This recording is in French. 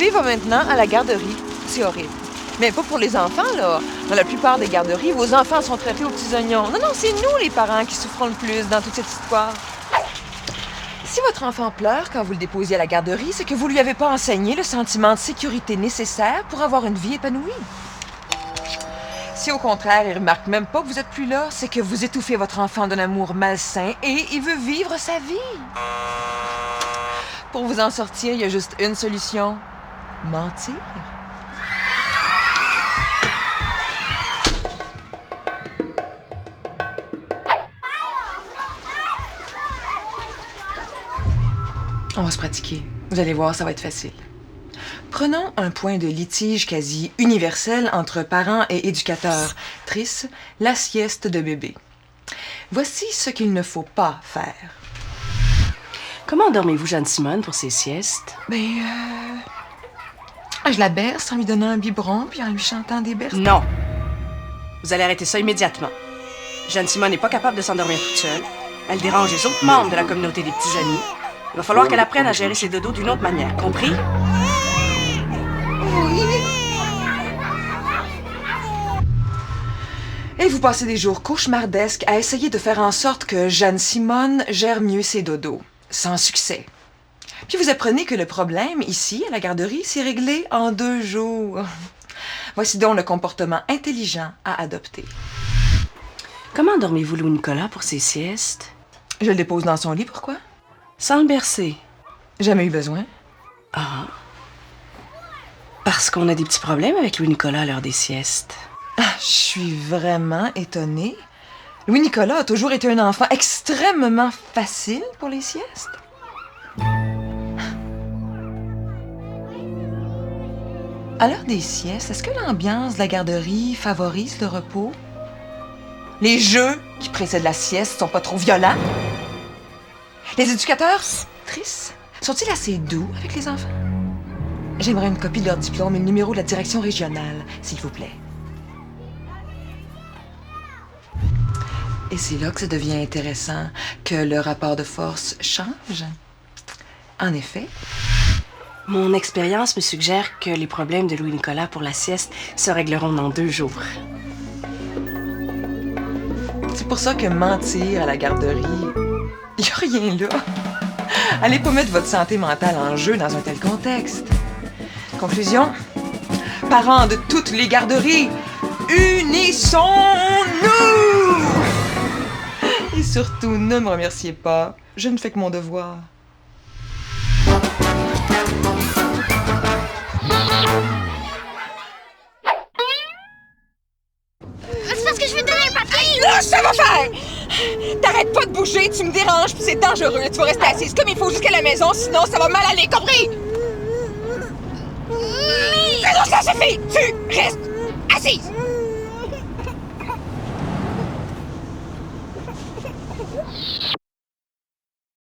bébé va maintenant à la garderie. C'est horrible. Mais pas pour les enfants, là. Dans la plupart des garderies, vos enfants sont traités aux petits oignons. Non, non, c'est nous, les parents, qui souffrons le plus dans toute cette histoire. Si votre enfant pleure quand vous le déposez à la garderie, c'est que vous lui avez pas enseigné le sentiment de sécurité nécessaire pour avoir une vie épanouie. Si au contraire, il remarque même pas que vous êtes plus là, c'est que vous étouffez votre enfant d'un amour malsain et il veut vivre sa vie. Pour vous en sortir, il y a juste une solution. Mentir. On va se pratiquer. Vous allez voir, ça va être facile. Prenons un point de litige quasi universel entre parents et éducateurs. Trice, la sieste de bébé. Voici ce qu'il ne faut pas faire. Comment dormez-vous, Jeanne-Simone, pour ses siestes? Je la berce en lui donnant un biberon puis en lui chantant des berces. Non! Vous allez arrêter ça immédiatement. Jeanne-Simone n'est pas capable de s'endormir toute seule. Elle dérange les autres membres de la communauté des petits amis. Il va falloir qu'elle apprenne à gérer ses dodos d'une autre manière, compris? Et vous passez des jours cauchemardesques à essayer de faire en sorte que Jeanne-Simone gère mieux ses dodos. Sans succès. Puis vous apprenez que le problème, ici, à la garderie, c'est réglé en 2 jours. Voici donc le comportement intelligent à adopter. Comment dormez-vous, Louis-Nicolas, pour ses siestes? Je le dépose dans son lit, pourquoi? Sans le bercer. Jamais eu besoin. Ah. Parce qu'on a des petits problèmes avec Louis-Nicolas à l'heure des siestes. Ah, je suis vraiment étonnée. Louis-Nicolas a toujours été un enfant extrêmement facile pour les siestes. À l'heure des siestes, est-ce que l'ambiance de la garderie favorise le repos? Les jeux qui précèdent la sieste sont pas trop violents? Les éducateurs, Trice, sont-ils assez doux avec les enfants? J'aimerais une copie de leur diplôme et le numéro de la direction régionale, s'il vous plaît. Et c'est là que ça devient intéressant, que le rapport de force change. En effet. Mon expérience me suggère que les problèmes de Louis-Nicolas pour la sieste se régleront dans 2 jours. C'est pour ça que mentir à la garderie, il n'y a rien là. Allez pas mettre votre santé mentale en jeu dans un tel contexte. Conclusion, parents de toutes les garderies, unissons-nous! Et surtout, ne me remerciez pas, je ne fais que mon devoir. C'est parce que je veux te donner un papier! Là, ça va faire! T'arrêtes pas de bouger, tu me déranges, puis c'est dangereux. Tu vas rester assise comme il faut jusqu'à la maison, sinon ça va mal aller, compris? Mais... Non, ça suffit! Tu restes assise!